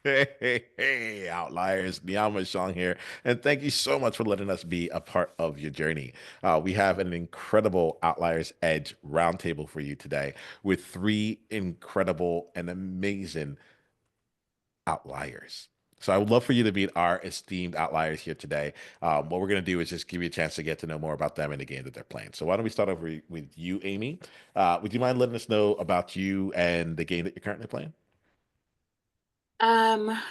Hey, Outliers. Niiamah here. And thank you so much for letting us be a part of your journey. We have an incredible Outliers Edge roundtable for you today with three incredible and amazing outliers. So I would love for you to meet our esteemed outliers here today. What we're going to do is just give you a chance to get to know more about them and the game that they're playing. So why don't we start over with you, Amy? Would you mind letting us know about you and the game that you're currently playing?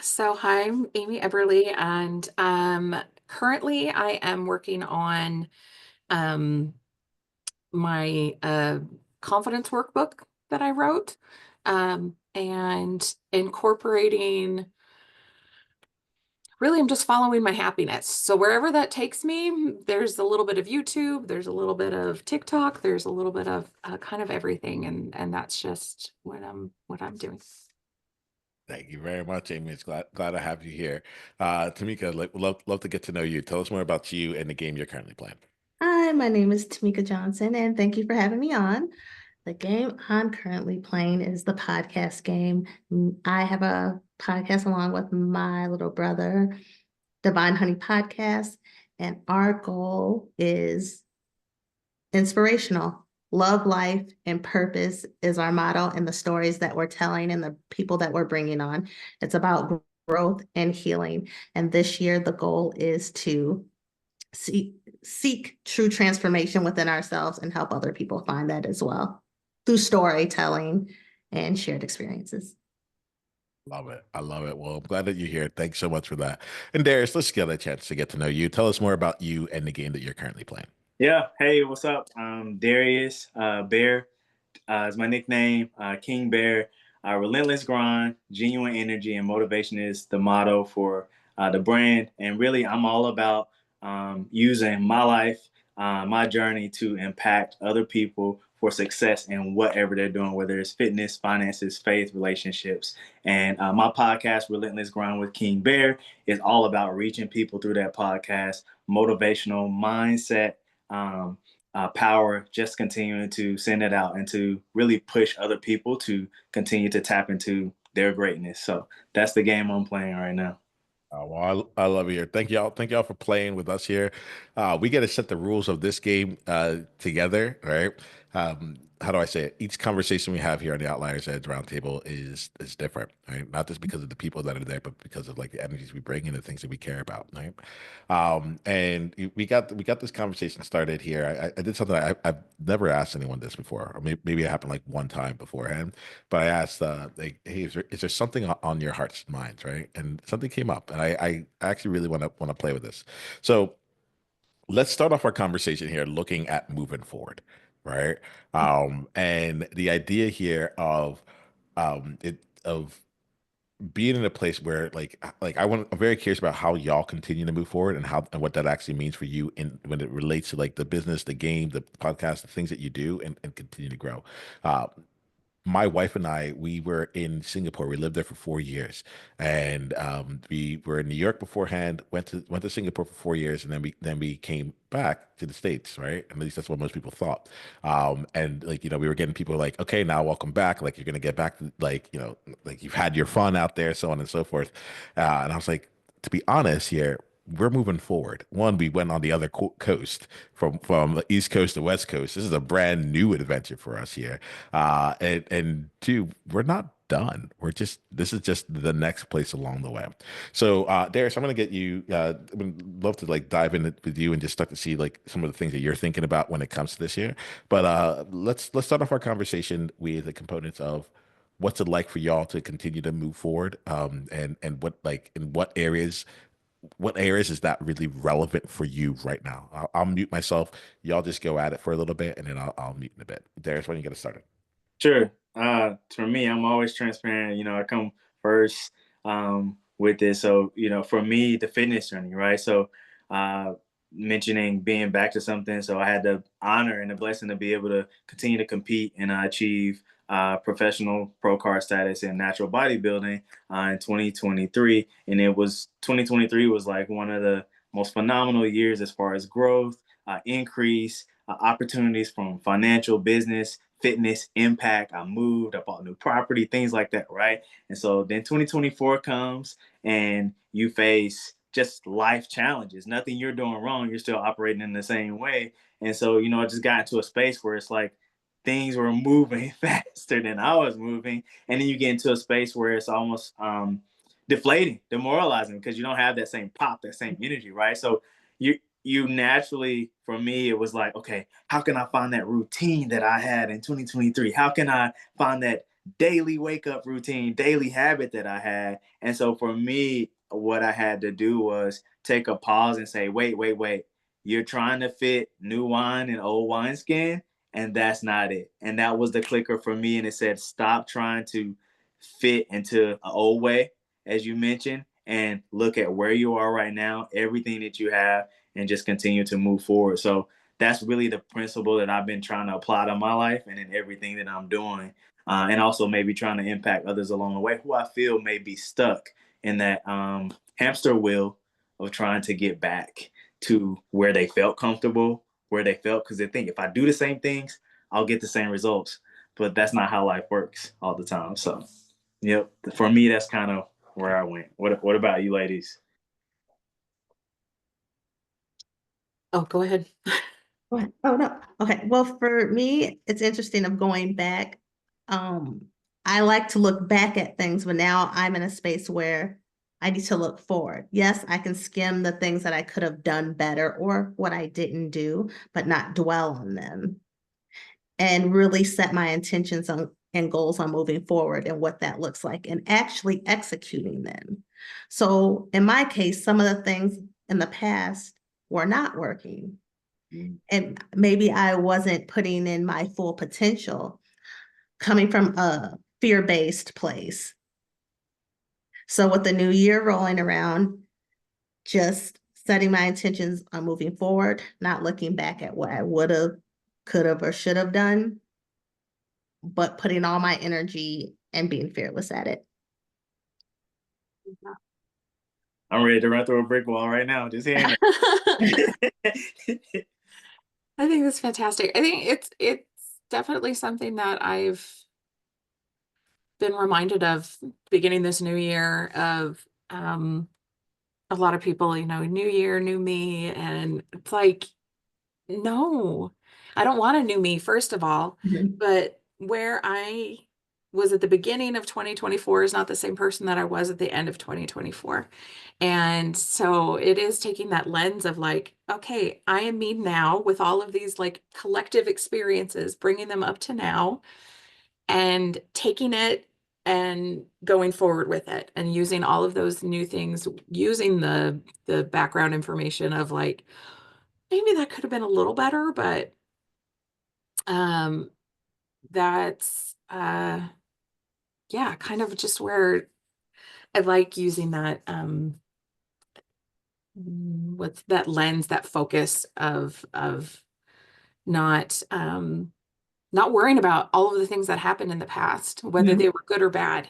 So hi, I'm Amy Eberly, and currently I am working on um my confidence workbook that I wrote, and incorporating really I'm just following my happiness. So wherever that takes me, there's a little bit of YouTube, there's a little bit of TikTok, there's a little bit of kind of everything, and that's just what I'm doing. Thank you very much, Amy. It's glad to have you here. Tamycka, love to get to know you. Tell us more about you and the game you're currently playing. Hi, my name is Tamycka Johnson, and thank you for having me on. The game I'm currently playing is the podcast game. I have a podcast along with my little brother, Divine Honey Podcast, and our goal is inspirational. Love, life, and purpose is our motto, and the stories that we're telling and the people that we're bringing on. It's about growth and healing. And this year, the goal is to seek true transformation within ourselves and help other people find that as well through storytelling and shared experiences. Love it. I love it. Well, I'm glad that you're here. Thanks so much for that. And Darius, let's get a chance to get to know you. Tell us more about you and the game that you're currently playing. Yeah. Hey, what's up? Darius Bear is my nickname. King Bear. Relentless grind, genuine energy, and motivation is the motto for the brand. And really, I'm all about using my life, my journey to impact other people for success in whatever they're doing, whether it's fitness, finances, faith, relationships. And my podcast, Relentless Grind with King Bear, is all about reaching people through that podcast, motivational mindset, power, just continuing to send it out and to really push other people to continue to tap into their greatness. So that's the game I'm playing right now. I love it here. Thank y'all. Thank y'all for playing with us here. We get to set the rules of this game together, right? How do I say it? Each conversation we have here on the Outliers Edge Roundtable is different, right? Not just because of the people that are there, but because of like the energies we bring and the things that we care about, right? And we got this conversation started here. I did something I've never asked anyone this before, or maybe it happened like one time beforehand. But I asked, like, hey, is there something on your heart's and minds, right? And something came up, and I actually really want to play with this. So let's start off our conversation here looking at moving forward, right? And the idea here of it of being in a place where I'm very curious about how y'all continue to move forward and how and what that actually means for you in when it relates to like the business, the game, the podcast, the things that you do and continue to grow. Uh, my wife and I, we were in Singapore. We lived there for 4 years, and we were in New York beforehand. Went to Singapore for 4 years, and then we came back to the States, right? At least that's what most people thought. And like we were getting people like, okay, now welcome back. Like you're gonna get back to like like you've had your fun out there, so on and so forth. And I was like, to be honest here, we're moving forward. One, we went on the other coast from the East Coast to West Coast. This is a brand new adventure for us here. And two, we're not done. This is just the next place along the way. So, Darius, I'm gonna get you. I would love to like dive in with you and just start to see like some of the things that you're thinking about when it comes to this year. But let's start off our conversation with the components of what's it like for y'all to continue to move forward, and what like in what areas is that really relevant for you right now? I'll mute myself. Y'all just go at it for a little bit, and then I'll mute in a bit. Darius, when you get it started. Sure. For me, I'm always transparent. I come first with this. So, for me, the fitness journey, right? So, uh, mentioning being back to something. So, I had the honor and the blessing to be able to continue to compete and achieve professional pro card status in natural bodybuilding in 2023. And 2023 was like one of the most phenomenal years as far as growth, increase, opportunities from financial business fitness impact. I moved, I bought new property, things like that, right? And so then 2024 comes and you face just life challenges. Nothing you're doing wrong. You're still operating in the same way. And so, I just got into a space where it's like things were moving faster than I was moving. And then you get into a space where it's almost deflating, demoralizing, because you don't have that same pop, that same energy, right? So you naturally, for me, it was like, okay, how can I find that routine that I had in 2023? How can I find that daily wake up routine, daily habit that I had? And so for me, what I had to do was take a pause and say, wait. You're trying to fit new wine in old wineskin, and that's not it. And that was the clicker for me. And it said, stop trying to fit into an old way, as you mentioned, and look at where you are right now, everything that you have, and just continue to move forward. So that's really the principle that I've been trying to apply to my life and in everything that I'm doing. And also maybe trying to impact others along the way who I feel may be stuck in that hamster wheel of trying to get back to where they felt comfortable, where they felt, because they think if I do the same things, I'll get the same results. But that's not how life works all the time. So, yep, for me, that's kind of where I went. What about you, ladies? Oh, go ahead. What? Oh, no. Okay. Well, for me, it's interesting of going back. I like to look back at things, but now I'm in a space where I need to look forward. Yes, I can skim the things that I could have done better or what I didn't do, but not dwell on them and really set my intentions on and goals on moving forward and what that looks like and actually executing them. So in my case, some of the things in the past were not working. And maybe I wasn't putting in my full potential coming from a fear-based place. So with the new year rolling around, just setting my intentions on moving forward, not looking back at what I would have, could have, or should have done, but putting all my energy and being fearless at it. I'm ready to run through a brick wall right now. Just hearing it. I think that's fantastic. I think it's definitely something that I've been reminded of beginning this new year of a lot of people, new year, new me. And it's like, no, I don't want a new me, first of all. Mhm. But where I was at the beginning of 2024 is not the same person that I was at the end of 2024. And so it is taking that lens of like, okay, I am me now with all of these like collective experiences, bringing them up to now and taking it and going forward with it and using all of those new things, using the background information of like, maybe that could have been a little better, but um that's yeah, kind of just where I like using that what's that lens, that focus of not not worrying about all of the things that happened in the past, whether Mhm. they were good or bad,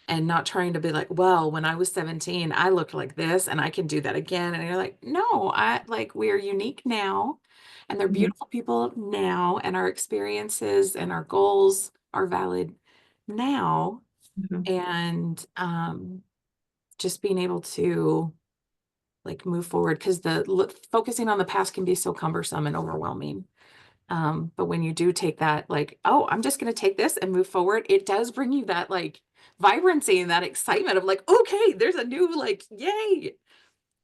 and not trying to be like, well, when I was 17, I looked like this and I can do that again. And you're like, no, I like we're unique now and they're Mhm. beautiful people now, and our experiences and our goals are valid now. Mhm. And just being able to like move forward because focusing on the past can be so cumbersome and overwhelming. But when you do take that, like, oh, I'm just going to take this and move forward, it does bring you that like vibrancy and that excitement of like, okay, there's a new, like, yay.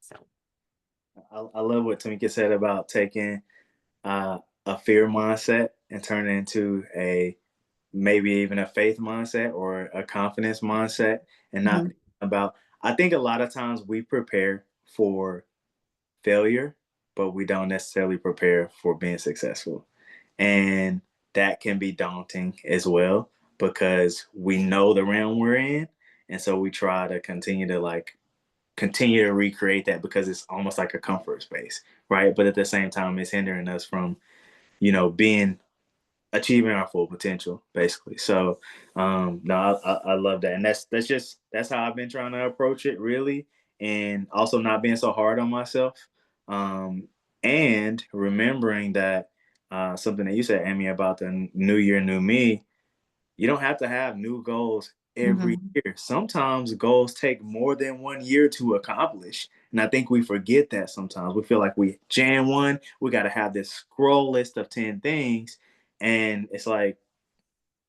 So, I love what Tamycka said about taking a fear mindset and turning it into a maybe even a faith mindset or a confidence mindset, and not Mhm. about. I think a lot of times we prepare for failure, but we don't necessarily prepare for being successful. And that can be daunting as well because we know the realm we're in. And so we try to continue to recreate that because it's almost like a comfort space, right? But at the same time, it's hindering us from, being achieving our full potential, basically. So, no, I love that, and that's how I've been trying to approach it, really, and also not being so hard on myself, and remembering that something that you said, Amy, about the new year, new me. You don't have to have new goals every Mhm. year. Sometimes goals take more than 1 year to accomplish. And I think we forget that sometimes. We feel like Jan 1, we got to have this scroll list of 10 things. And it's like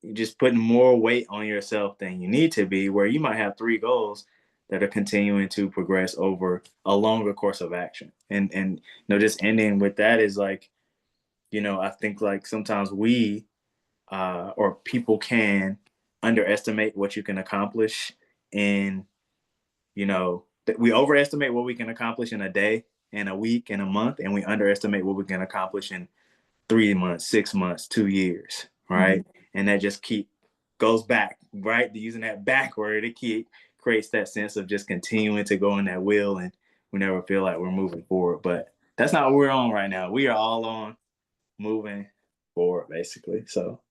you're just putting more weight on yourself than you need to be, where you might have 3 goals that are continuing to progress over a longer course of action. And just ending with that is like, I think like sometimes we or people can underestimate what you can accomplish in, we overestimate what we can accomplish in a day, in a week, in a month, and we underestimate what we can accomplish in 3 months, 6 months, 2 years, right? Mhm. And that just goes back, right? Using that backward, creates that sense of just continuing to go in that wheel, and we never feel like we're moving forward. But that's not what we're on right now. We are all on moving forward, basically. So,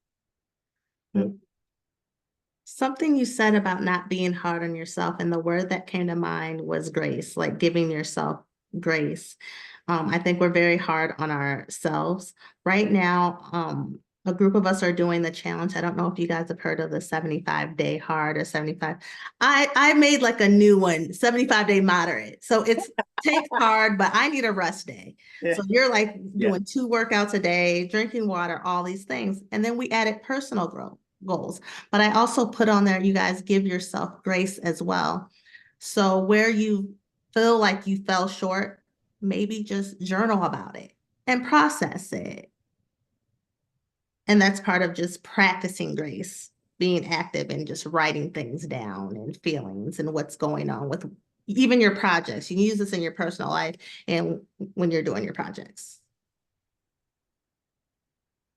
yep. Something you said about not being hard on yourself, and the word that came to mind was grace, like giving yourself grace. I think we're very hard on ourselves. Right now, a group of us are doing the challenge. I don't know if you guys have heard of the 75-day hard or 75. I made like a new one, 75-day moderate. So it's take hard, but I need a rest day. Yeah. So you're like Yeah. doing 2 workouts a day, drinking water, all these things. And then we added personal growth goals. But I also put on there, you guys give yourself grace as well. So where you feel like you fell short, maybe just journal about it and process it. And that's part of just practicing grace, being active and just writing things down and feelings and what's going on with even your projects. You can use this in your personal life and when you're doing your projects.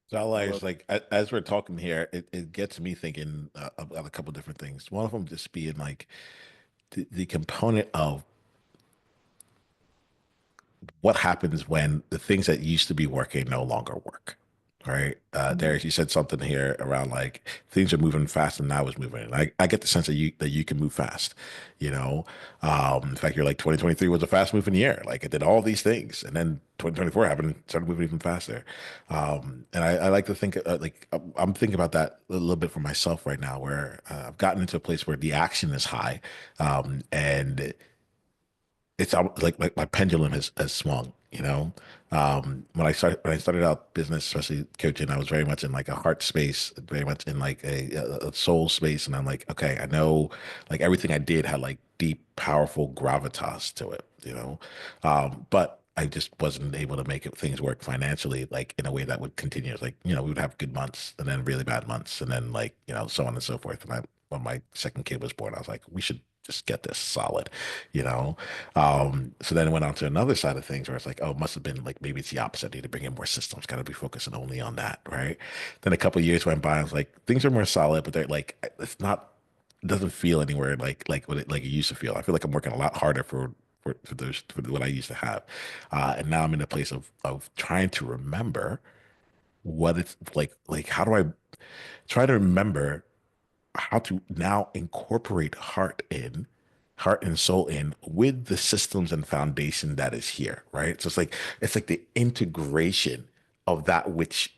So, Outliers, like as we're talking here, it gets me thinking about a couple different things. One of them just being like the component of what happens when the things that used to be working no longer work. Right. Darius, you said something here around like things are moving fast and now it's moving. And I get the sense that you can move fast, you know. In fact, you're like 2023 was a fast moving year. Like it did all these things. And then 2024 happened, started moving even faster. And I like to think like I'm thinking about that a little bit for myself right now, where I've gotten into a place where the action is high. And it's like my pendulum has swung, you know. When I started out business, especially coaching, I was very much in like a heart space, very much in like a soul space, and I'm like, okay, I know like everything I did had like deep, powerful gravitas to it, you know. But I just wasn't able to make things work financially, like in a way that would continue. It's like, we would have good months and then really bad months, and then like, so on and so forth. And when my second kid was born, I was like, we should just get this solid, you know. So then it went on to another side of things where it's like, oh, it must have been like maybe it's the opposite. I need to bring in more systems. Got to be focusing only on that, right? Then a couple of years went by. I was like, things are more solid, but they're like, it's not. It doesn't feel anywhere like what it used to feel. I feel like I'm working a lot harder for what I used to have, and now I'm in a place of trying to remember what it's like. Like, how do I try to remember how to now incorporate heart and soul in with the systems and foundation that is here, right? So it's like the integration of that which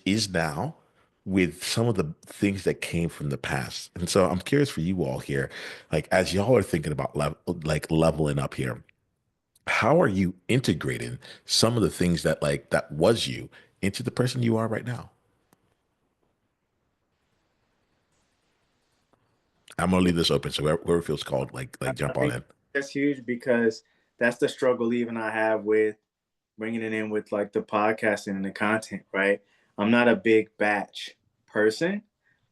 is now with some of the things that came from the past. And so I'm curious for you all here, like as y'all are thinking about leveling up here, how are you integrating some of the things that was you into the person you are right now? I'm gonna leave this open so whoever feels called, I jump on think in. that's huge because that's the struggle even I have with bringing it in with like the podcasting and the content, right? I'm not a big batch person,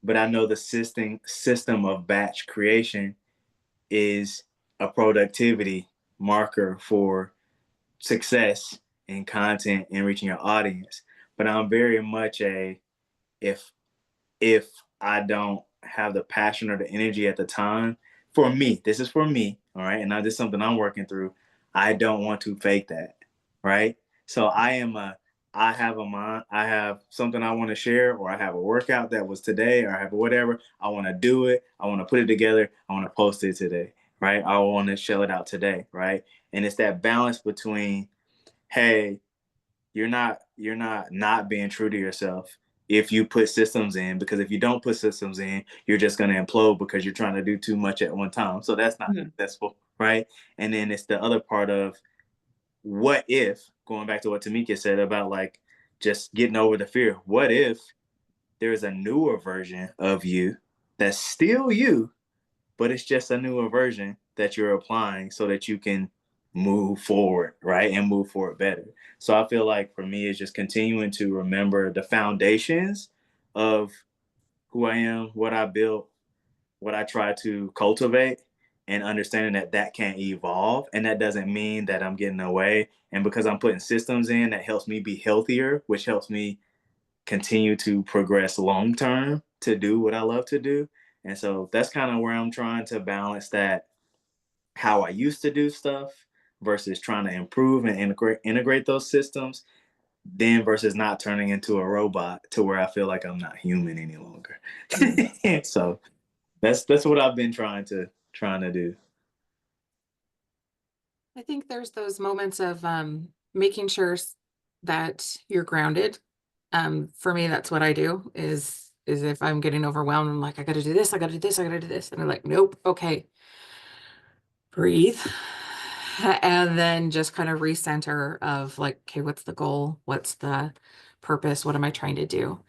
but I know the system of batch creation is a productivity marker for success in content and reaching your audience. But I'm very much if if I don't have the passion or the energy at the time, for me, this is for me, all right, and now this is something I'm working through. I don't want to fake that, right? So I have a mind, I have something I want to share, or I have a workout that was today, or I have whatever. I want to do it. I want to put it together. I want to post it today, right? I want to shell it out today, right? And it's that balance between, hey, you're not you're not being true to yourself if you put systems in, because if you don't put systems in, you're just going to implode because you're trying to do too much at one time. So that's not Mhm. successful, right? And then it's the other part of, what if, going back to what Tamycka said about like just getting over the fear, what if there's a newer version of you that's still you, but it's just a newer version that you're applying so that you can move forward, right? And move forward better. So I feel like for me, it's just continuing to remember the foundations of who I am, what I built, what I try to cultivate, and understanding that that can evolve. And that doesn't mean that I'm getting away. And because I'm putting systems in, that helps me be healthier, which helps me continue to progress long term to do what I love to do. And so that's kind of where I'm trying to balance that, how I used to do stuff versus trying to improve and integrate those systems, then versus not turning into a robot to where I feel like I'm not human any longer. Mhm. So that's what I've been trying to do. I think there's those moments of making sure that you're grounded. For me, that's what I do is if I'm getting overwhelmed, I'm like, I gotta do this, I gotta do this, I gotta do this. And I'm like, nope, okay, breathe. And then just kind of recenter of like, okay, what's the goal? What's the purpose? What am I trying to do?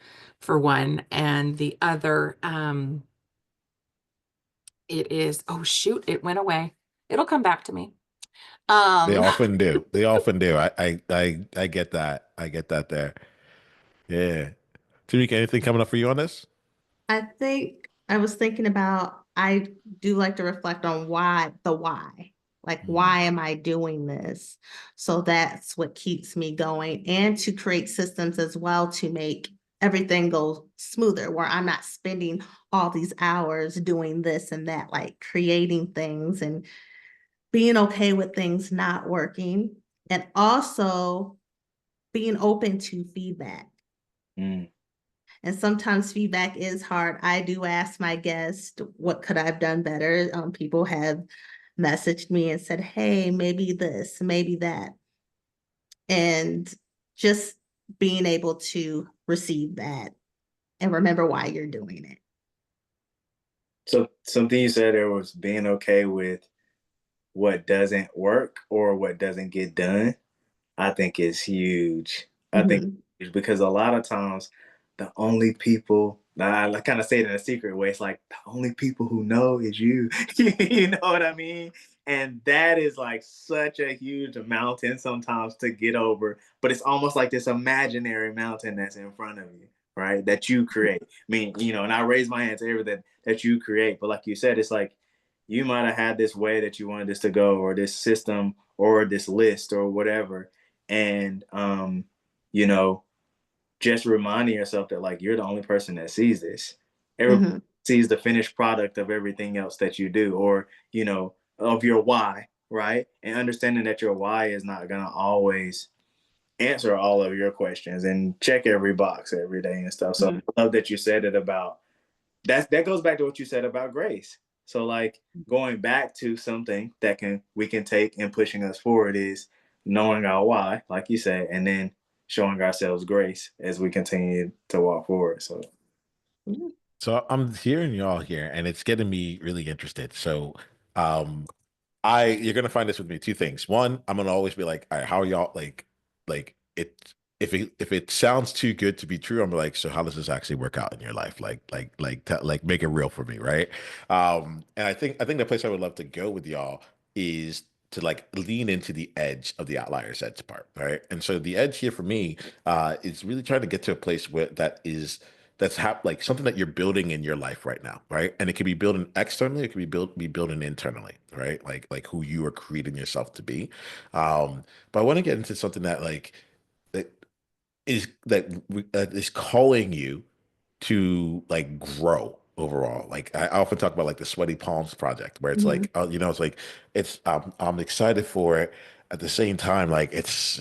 For one. And the other, it is, oh shoot, it went away. It'll come back to me. They Um, often do. They often do. I get that. I get that there. Yeah. Tamika, anything coming up for you on this? I think I was thinking about, I do like to reflect on why, the why. Like, why Mm. am I doing this? So that's what keeps me going, and to create systems as well to make everything go smoother, where I'm not spending all these hours doing this and that, like creating things and being okay with things not working, and also being open to feedback. Mm. And sometimes feedback is hard. I do ask my guests, what could I have done better? People have messaged me and said, hey, maybe this, maybe that. And just being able to receive that and remember why you're doing it. So something you said there was being okay with what doesn't work or what doesn't get done. I think is huge. I think Mhm. because a lot of times the only people, I kind of say it in a secret way, it's like the only people who know is you. You know what I mean? And that is like such a huge mountain sometimes to get over, but it's almost like this imaginary mountain that's in front of you, right? That you create. I mean, and I raise my hand to everything that you create, but like you said, it's like you might have had this way that you wanted this to go, or this system, or this list, or whatever, and you know just reminding yourself that like you're the only person that sees this. Everybody Mhm. sees the finished product of everything else that you do, or of your why, right? And understanding that your why is not going to always answer all of your questions and check every box every day and stuff. So Mhm. I love that you said it about that goes back to what you said about grace. So like going back to something that can we can take and pushing us forward is knowing our why, like you said, and then showing ourselves grace as we continue to walk forward. So Mhm. So I'm hearing y'all here, and it's getting me really interested. So, um, you're gonna find this with me two things. One, I'm gonna always be like, all right, how are y'all like it if it sounds too good to be true, I'm like, so how does this actually work out in your life? Like make it real for me, right? And I think the place I would love to go with y'all is to like lean into the edge of the outliers edge part, right? And so the edge here for me is really trying to get to a place where like something that you're building in your life right now, right? And it can be building externally, it can be building internally, right? Like who you are creating yourself to be. But I want to get into something that is calling you to like grow overall. Like I often talk about like the sweaty palms project, where it's Mhm. like, it's like I'm excited for it. At the same time, like it's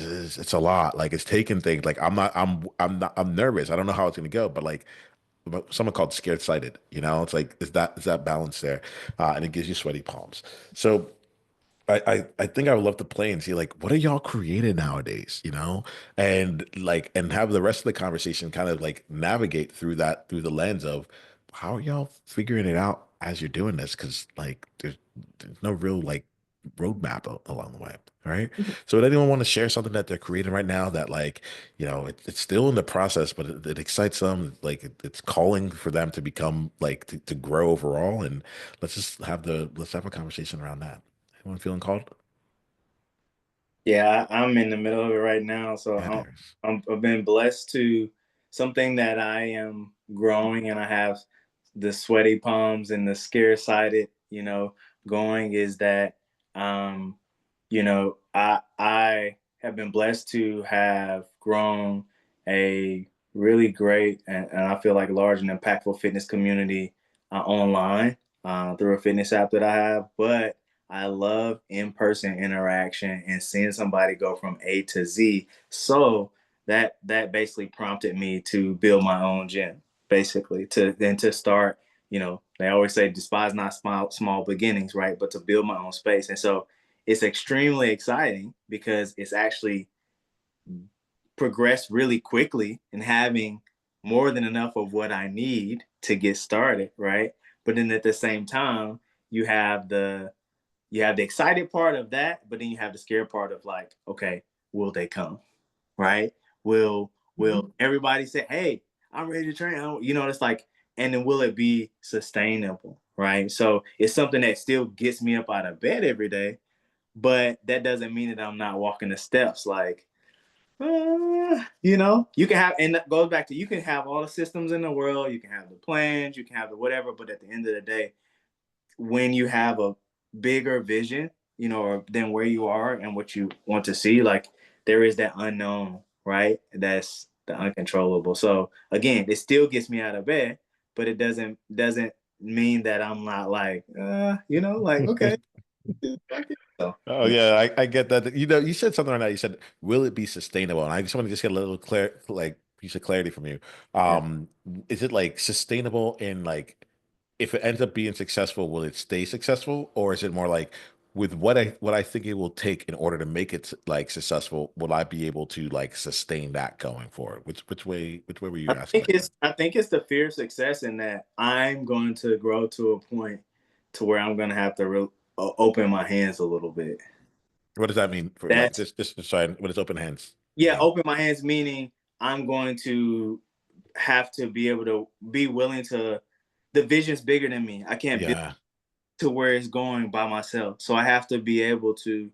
a lot. Like it's taking things. Like I'm nervous. I don't know how it's gonna go, but someone called scared sighted. It's like is that balance there, and it gives you sweaty palms. So I think I would love to play and see like what are y'all creating nowadays, you know? And like and have the rest of the conversation kind of like navigate through the lens of how are y'all figuring it out as you're doing this? Because like there's no real like roadmap along the way, right? Mhm. So would anyone want to share something that they're creating right now that like, you know, it's still in the process, but it excites them, like it's calling for them to become like to grow overall, and let's have a conversation around that. Anyone feeling called? Yeah, I'm in the middle of it right now. So Yeah, there's. I've been blessed to something that I am growing, and I have the sweaty palms and the scared sided, going is that, um, I have been blessed to have grown a really great and I feel like large and impactful fitness community online through a fitness app that I have. But I love in-person interaction and seeing somebody go from A to Z. So that basically prompted me to build my own gym, basically, to start, they always say despise not small beginnings, right? But to build my own space. And so it's extremely exciting because it's actually progressed really quickly and having more than enough of what I need to get started, right? But then at the same time, you have the you have the excited part of that, but then you have the scared part of like, okay, will they come? Right? Will Mhm. everybody say, hey, I'm ready to train? It's like, and then will it be sustainable? Right. So it's something that still gets me up out of bed every day, but that doesn't mean that I'm not walking the steps. Like, you can have, and that goes back to you can have all the systems in the world, you can have the plans, you can have the whatever, but at the end of the day, when you have a bigger vision, than where you are and what you want to see, like there is that unknown, right? That's the uncontrollable. So again, it still gets me out of bed, but it doesn't mean that I'm not like, like okay, so Oh yeah. yeah, I get that. You know, you said something right now. You said, "Will it be sustainable?" And I just want to just get a little like piece of clarity from you. Yeah. Is it like sustainable in like if it ends up being successful, will it stay successful, or is it more like with what I think it will take in order to make it like successful, will I be able to like sustain that going forward? Which way were you asking that question? I think it's the fear of success in that I'm going to grow to a point to where I'm going to have to open my hands a little bit. What does that mean for like That's just sorry, when it's open hands Yeah, mean? open my hands meaning I'm going to have to be able to be willing to. The vision's bigger than me. I can't build Yeah. to where it's going by myself. So I have to be able to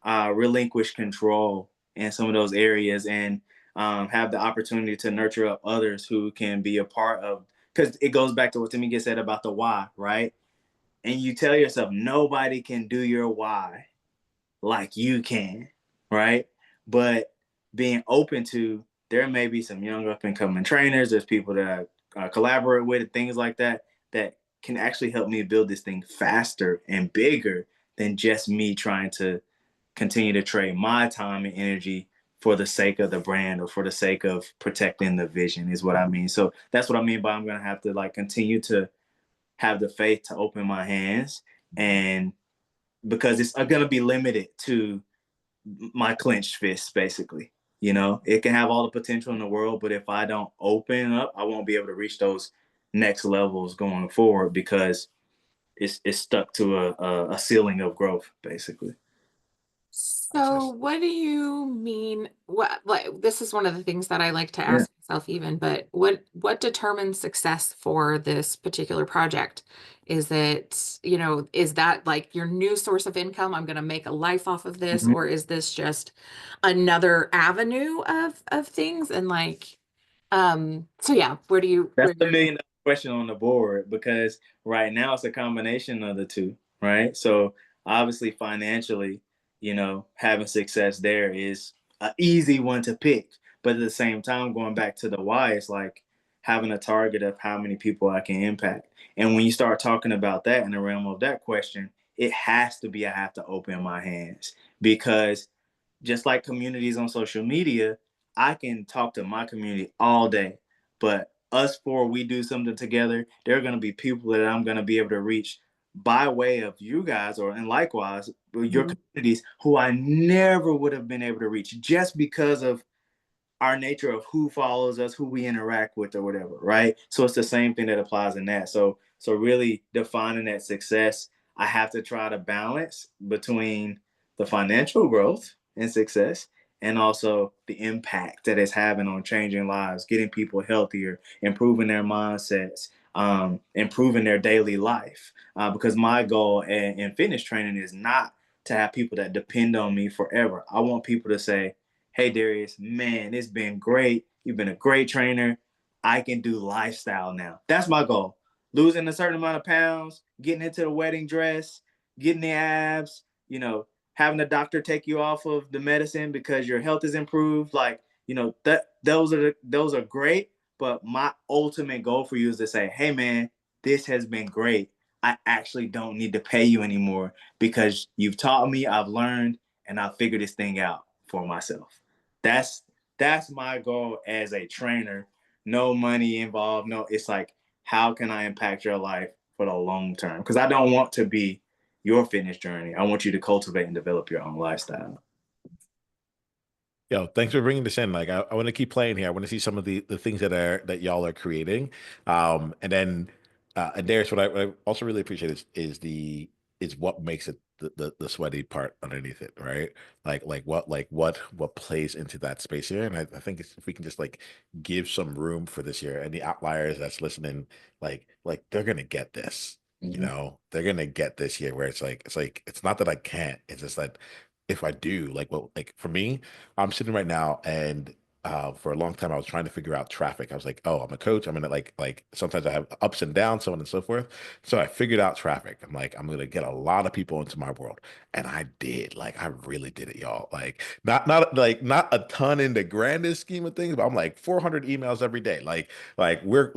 relinquish control in some of those areas and have the opportunity to nurture up others who can be a part of. Because it goes back to what Tamycka said about the why, right? And you tell yourself nobody can do your why like you can, right? But being open to there may be some young up and coming trainers. There's people that I collaborate with and things like that that can actually help me build this thing faster and bigger than just me trying to continue to trade my time and energy for the sake of the brand or for the sake of protecting the vision is what I mean. So that's what I mean by I'm going to have to like continue to have the faith to open my hands and because it's going to be limited to my clenched fist, basically. It can have all the potential in the world, but if I don't open up, I won't be able to reach those next levels going forward because it's stuck to a ceiling of growth, basically. So what do you mean? What like this is one of the things that I like to Yeah. ask myself even, but what determines success for this particular project? Is it, is that like your new source of income? I'm going to make a life off of this, Mhm. or is this just another avenue of things? And like, so yeah, That's where the do million-dollar question on the board because right now it's a combination of the two, right? So obviously financially, having success there is an easy one to pick. But at the same time, going back to the why, it's like having a target of how many people I can impact. And when you start talking about that in the realm of that question, it has to be I have to open my hands because just like communities on social media, I can talk to my community all day. But us four, we do something together, there are going to be people that I'm going to be able to reach by way of you guys, and likewise your Mhm. communities, who I never would have been able to reach just because of our nature of who follows us, who we interact with, or whatever, right? So it's the same thing that applies in that. So really defining that success, I have to try to balance between the financial growth and success, and also the impact that it's having on changing lives, getting people healthier, improving their mindsets, improving their daily life. Because my goal in fitness training is not to have people that depend on me forever. I want people to say, hey, Darius, man, it's been great. You've been a great trainer. I can do lifestyle now. That's my goal. Losing a certain amount of pounds, getting into the wedding dress, getting the abs, having the doctor take you off of the medicine because your health is improved. Like, that those are great. But my ultimate goal for you is to say, hey man, this has been great. I actually don't need to pay you anymore because you've taught me, I've learned, and I'll figure this thing out for myself. That's that's my goal as a trainer. No money involved. No, it's like, how can I impact your life for the long term? Because I don't want to be your fitness journey. I want you to cultivate and develop your own lifestyle. Yo, thanks for bringing this in. Like, I want to keep playing here. I want to see some of the things that y'all are creating. And then, and Darius, what I also really appreciate is what makes it the sweaty part underneath it, right? What plays into that space here. And I think if we can just like give some room for this year, and the outliers that's listening, like they're gonna get this. Mhm. They're gonna get this here where it's not that I can't. It's just that if I do, like for me. I'm sitting right now, and for a long time I was trying to figure out traffic. I was like, oh, I'm a coach. I'm gonna like sometimes I have ups and downs, so on and so forth. So I figured out traffic. I'm like, I'm gonna get a lot of people into my world. And I did. Like I really did it, y'all. Like not a ton in the grandest scheme of things, but I'm like 400 emails every day. Like we're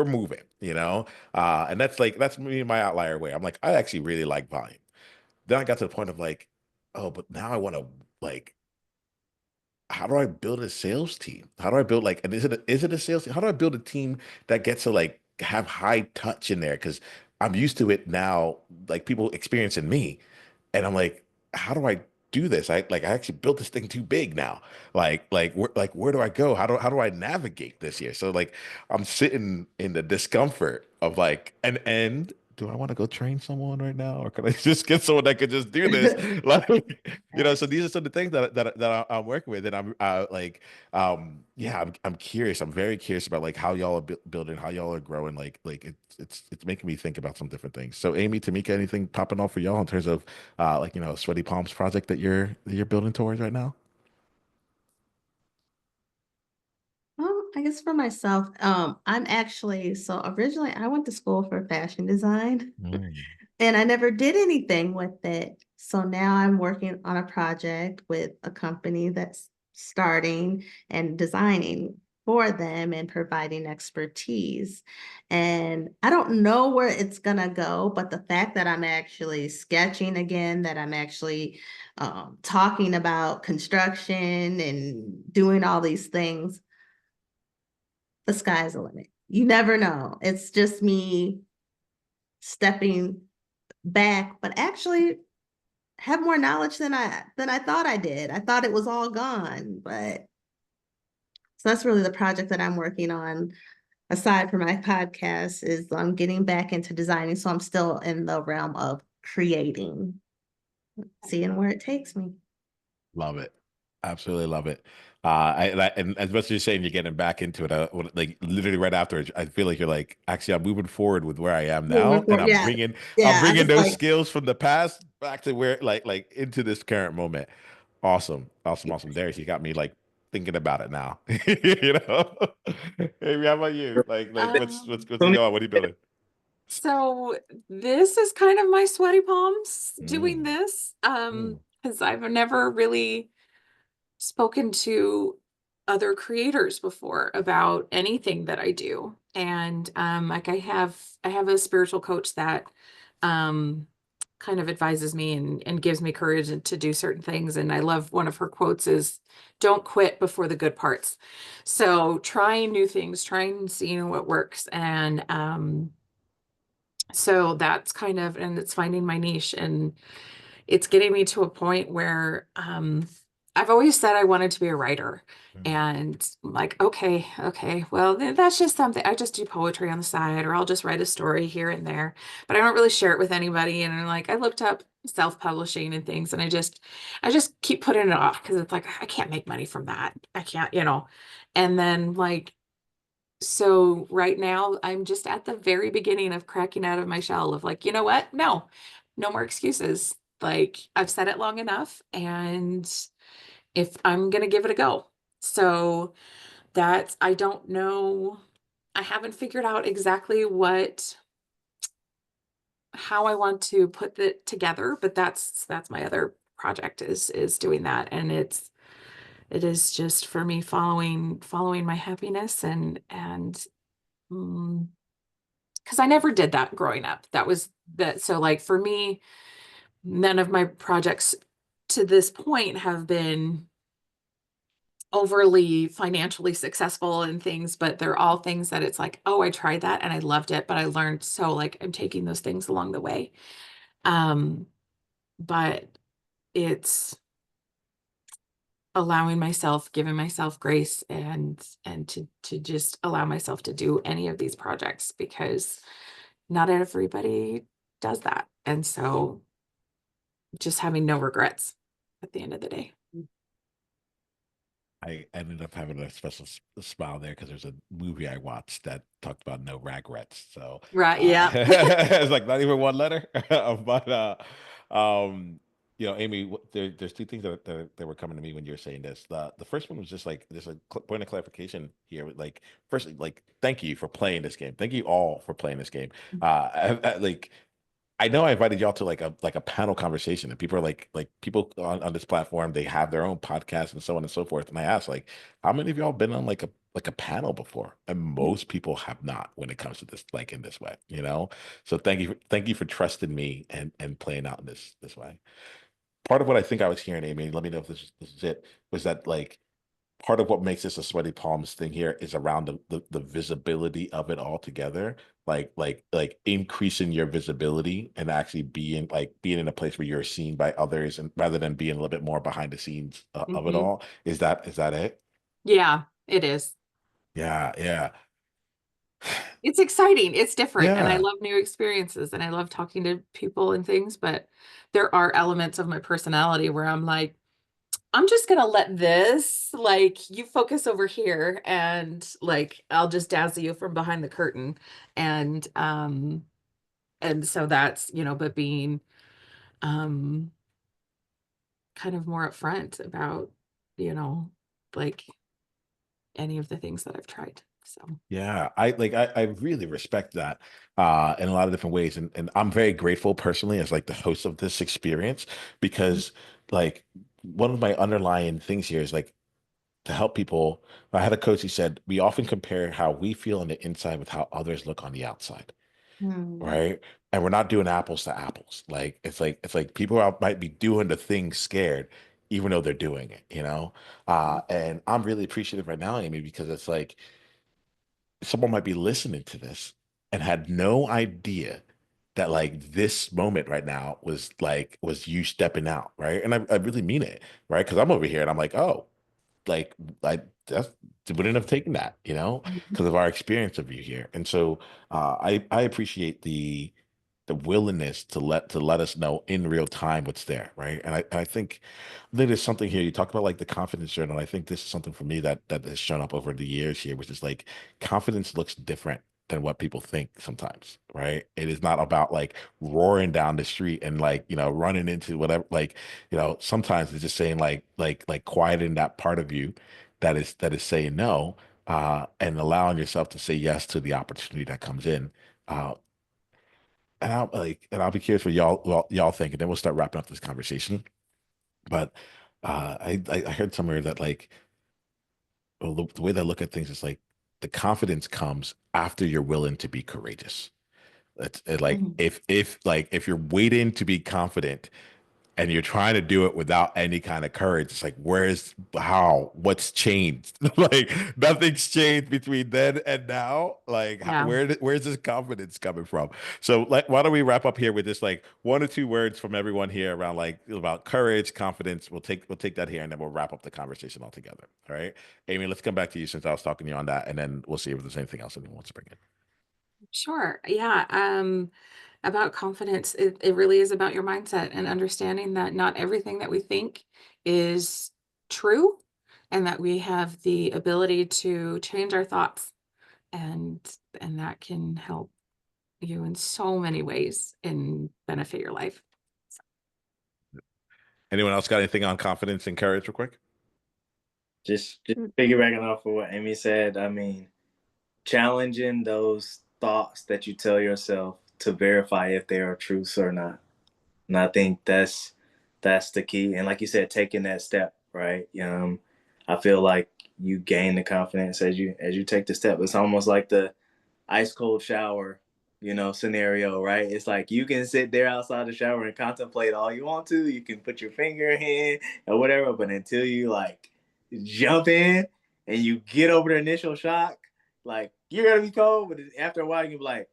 moving, And that's me my outlier way. I'm like, I actually really like volume. Then I got to the point of like, oh, but now I want to like how do I build a sales team? How do I build and is it a sales team? How do I build a team that gets to like have high touch in there? Because I'm used to it now, like people experiencing me. And I'm like, how do I do this? I actually built this thing too big now. Where do I go? How do I navigate this here? So like I'm sitting in the discomfort of like and do I want to go train someone right now, or can I just get someone that could just do this? Like, so these are some of the things that I'm working with, and I'm yeah, I'm curious. I'm very curious about like how y'all are building, how y'all are growing. It's making me think about some different things. So, Amy, Tamycka, anything popping off for y'all in terms of Sweaty Palms project that you're building towards right now? I guess for myself, I'm actually, so originally I went to school for fashion design Mm. and I never did anything with it. So now I'm working on a project with a company that's starting and designing for them and providing expertise. And I don't know where it's gonna go, but the fact that I'm actually sketching again, that I'm actually talking about construction and doing all these things, the sky's the limit. You never know. It's just me stepping back, but actually have more knowledge than I thought I did. I thought it was all gone, but so that's really the project that I'm working on. Aside from my podcast, is I'm getting back into designing, so I'm still in the realm of creating, seeing where it takes me. Love it. Absolutely love it. And as much as you're saying you're getting back into it, like literally right afterwards, I feel like you're like, actually, I'm moving forward with where I am Moving now, and forward, I'm yeah, bringing I'm yeah. I bringing just those like skills from the past back to where like into this current moment. Awesome, awesome, awesome. Darius, you got me like thinking about it now. You know, Amy, how about you? Like what's going on? What are you building? So this is kind of my sweaty palms doing Mm, this, mm, because I've never really spoken to other creators before about anything that I do. And like I have a spiritual coach that um kind of advises me and gives me courage to do certain things. And I love one of her quotes is don't quit before the good parts. So trying new things, trying and seeing what works. And So that's kind of, and it's finding my niche, and it's getting me to a point where I've always said I wanted to be a writer. Mhm. And I'm like, okay, well, that's just something. I just do poetry on the side, or I'll just write a story here and there, but I don't really share it with anybody. And I'm like, I looked up self-publishing and things, and I just keep putting it off because it's like, I can't make money from that. I can't. And then like, so right now I'm just at the very beginning of cracking out of my shell of like, you know what? No, no more excuses. Like I've said it long enough, and if I'm gonna give it a go. So that's, I don't know. I haven't figured out exactly how I want to put it together, but that's my other project is doing that. And it is just for me following my happiness and mm, because I never did that growing up. That was that. So like for me, none of my projects to this point have been overly financially successful and things, but they're all things that it's like, oh, I tried that and I loved it, but I learned, so like I'm taking those things along the way. Um, but it's allowing myself, giving myself grace and to just allow myself to do any of these projects because not everybody does that. And so just having no regrets at the end of the day. I ended up having a special smile there because there's a movie I watched that talked about no regrets. So Right. Yeah. it's like not even one letter, but um, Amy, there's two things that were coming to me when you were saying this. The first one was just like there's a point of clarification here. Like, firstly, like thank you for playing this game. Thank you all for playing this game. Like I know I invited y'all to like a panel conversation, and people are like people on this platform, they have their own podcasts and so on and so forth. And I asked like, how many of y'all been on like a panel before? And most people have not when it comes to this, like in this way, you know? So thank you for trusting me and playing out in this way. Part of what I think I was hearing, Amy, let me know if this is it, was that like part of what makes this a sweaty palms thing here is around the visibility of it all together, like increasing your visibility and actually being in a place where you're seen by others, and rather than being a little bit more behind the scenes of it Mhm. all. Is that it? Yeah, it is. Yeah, yeah, It's exciting. It's different. And I yeah. love new experiences and I love talking to people and things, but there are elements of my personality where I'm like, I'm just gonna let this, like, you focus over here and like I'll just dazzle you from behind the curtain. And so that's, but being um kind of more upfront about, you know, like any of the things that I've tried. So Yeah, I really respect that in a lot of different ways. And I'm very grateful personally as like the host of this experience because like one of my underlying things here is like to help people. I had a coach, he said, we often compare how we feel on the inside with how others look on the outside, Hmm. right? And we're not doing apples to apples. Like it's like people out might be doing the thing scared, even though they're doing it, you know? And I'm really appreciative right now, Amy, because it's like someone might be listening to this and had no idea that like this moment right now was you stepping out, right? And I really mean it, right? Because I'm over here and I'm like, oh, like I just wouldn't have taken that, because of our experience of you here. And so I appreciate the willingness to let us know in real time what's there, right? And I think there's something here. You talked about like the confidence journal. I think this is something for me that has shown up over the years here, which is like confidence looks different than what people think sometimes, right? It is not about like roaring down the street and like, running into whatever, like, sometimes it's just saying like quieting that part of you that is saying no, and allowing yourself to say yes to the opportunity that comes in. Uh, and I'll be curious what y'all think, and then we'll start wrapping up this conversation. But I heard somewhere that like, well, the way that I look at things is like the confidence comes after you're willing to be courageous. Like Mhm. if you're waiting to be confident, and you're trying to do it without any kind of courage. It's like, what's changed? Like nothing's changed between then and now. Like Yeah. where's this confidence coming from? So like, why don't we wrap up here with just like 1 or 2 words from everyone here around like about courage, confidence. We'll take that here and then we'll wrap up the conversation all together. All right. Amy, let's come back to you since I was talking to you on that, and then we'll see if there's anything else anyone wants to bring in. Sure. Yeah. About confidence, it really is about your mindset and understanding that not everything that we think is true, and that we have the ability to change our thoughts, and that can help you in so many ways and benefit your life. Anyone else got anything on confidence and courage real quick? Just piggybacking off of what Amy said, I mean, challenging those thoughts that you tell yourself to verify if they are truths or not. And I think that's the key. And like you said, taking that step, right? I feel like you gain the confidence as you take the step. It's almost like the ice cold shower, scenario, right? It's like you can sit there outside the shower and contemplate all you want to. You can put your finger in or whatever, but until you like jump in and you get over the initial shock, like you're gonna be cold, but after a while you'll be like,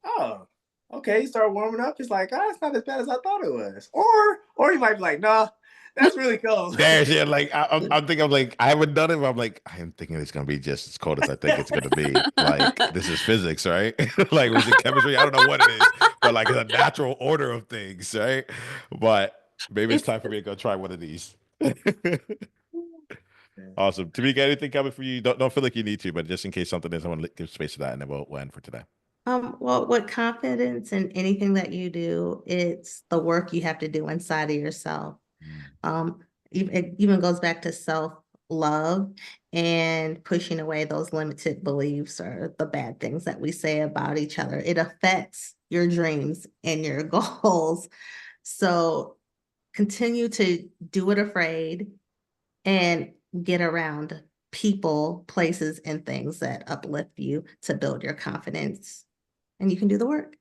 oh, okay, you start warming up. It's like, it's not as bad as I thought it was. Or you might be like, nah, that's really cold. There's yeah, like I'm thinking, I'm like, I haven't done it, but I'm like, I'm thinking it's gonna be just as cold as I think it's gonna be. Like this is physics, right? Like was it chemistry? I don't know what it is, but like it's a natural order of things, right? But maybe it's It's time for me to go try one of these. Awesome. Tamycka, anything coming for you? Don't feel like you need to, but just in case something is, I want to give space to that, and then we'll end for today. Well, with confidence in anything that you do, it's the work you have to do inside of yourself. Um, it even goes back to self-love and pushing away those limited beliefs or the bad things that we say about each other. It affects your dreams and your goals. So continue to do it afraid and get around people, places, and things that uplift you to build your confidence. And you can do the work.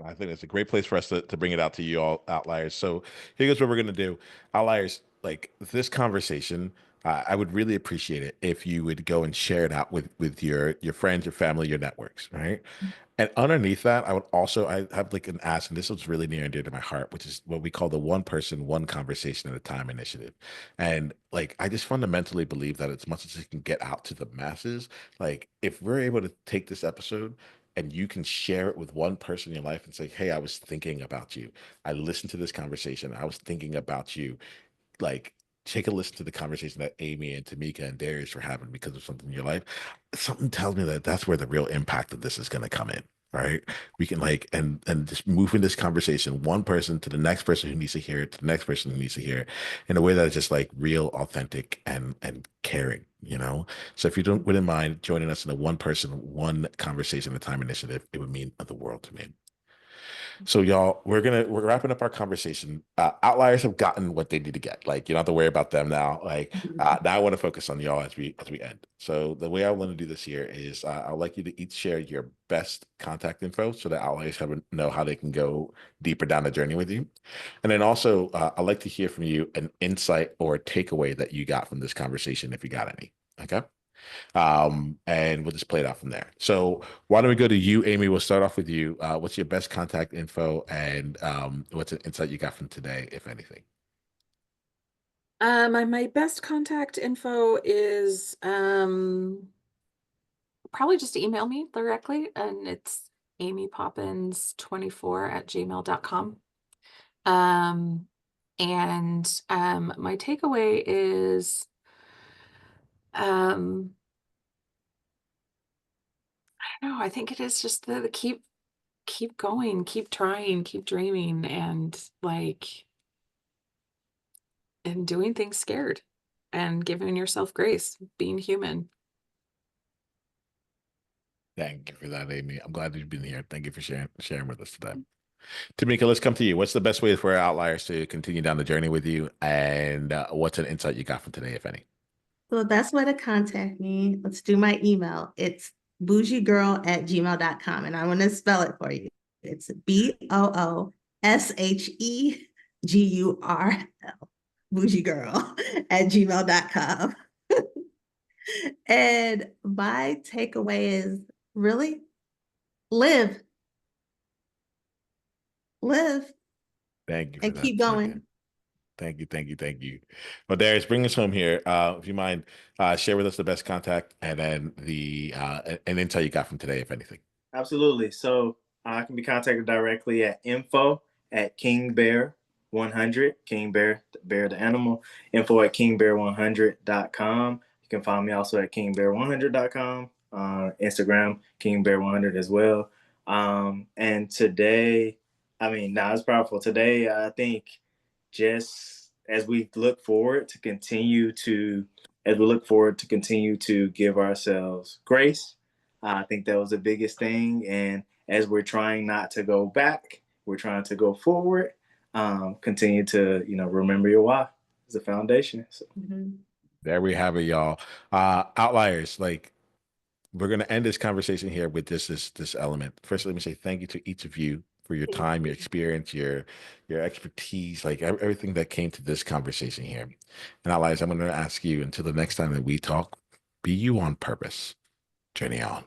I think it's a great place for us to bring it out to you all, outliers. So here's what we're gonna do, outliers. Like this conversation, I would really appreciate it if you would go and share it out with your friends, your family, your networks, right? And underneath that, I have like an ask, and this was really near and dear to my heart, which is what we call the one person, one conversation at a time initiative. And like I just fundamentally believe that as much as it can get out to the masses, like if we're able to take this episode and you can share it with one person in your life and say, hey, I was thinking about you. I listened to this conversation. I was thinking about you. Like, take a listen to the conversation that Amy and Tamycka and Darius were having because of something in your life. Something tells me that that's where the real impact of this is going to come in. Right. We can like and just move in this conversation, one person to the next person who needs to hear it, to the next person who needs to hear it in a way that is just like real, authentic, and caring, you know? So if you wouldn't mind joining us in a one person, one conversation at a time initiative, it would mean the world to me. So y'all, we're wrapping up our conversation. Outliers have gotten what they need to get. Like you don't have to worry about them now. Like now, I want to focus on y'all as we end. So the way I want to do this here is I'd like you to each share your best contact info so that outliers know how they can go deeper down the journey with you. And then also, I'd like to hear from you an insight or a takeaway that you got from this conversation, if you got any. Okay. And we'll just play it out from there. So why don't we go to you, Amy? We'll start off with you. What's your best contact info, and what's an insight you got from today, if anything? My best contact info is probably just email me directly, and it's amypoppins24@gmail.com. And my takeaway is I don't know, I think it is just the keep going, keep trying, keep dreaming, and like and doing things scared and giving yourself grace, being human. Thank you for that, Amy. I'm glad you've been here. Thank you for sharing with us today. Tamycka, let's come to you. What's the best way for our outliers to continue down the journey with you, and what's an insight you got from today, if any? So the best way to contact me, let's do my email. It's bougiegirl@gmail.com. And I want to spell it for you. It's BOOSHE GURL, bougie girl at gmail.com. And my takeaway is really live, live, Thank you for and that, keep Tamycka. going. Thank you, thank you, thank you. Well, Darius, bring us home here. If you mind, share with us the best contact and then the and intel you got from today, if anything. Absolutely. So I can be contacted directly at info@kingbear100, King Bear, Bear the animal, info@kingbear100.com. You can find me also at kingbear100.com, Instagram, kingbear100 as well. And today, I mean, now it's powerful. Today, I think just as we look forward to continue to, give ourselves grace. I think that was the biggest thing. And as we're trying not to go back, we're trying to go forward. Continue to, remember your why as a foundation. So. There we have it, y'all. Outliers, like we're gonna end this conversation here with this element. First, let me say thank you to each of you for your Thank time, your you. experience, your expertise, like everything that came to this conversation here. And Outliers, I'm gonna ask you until the next time that we talk, be you on purpose. Journey on.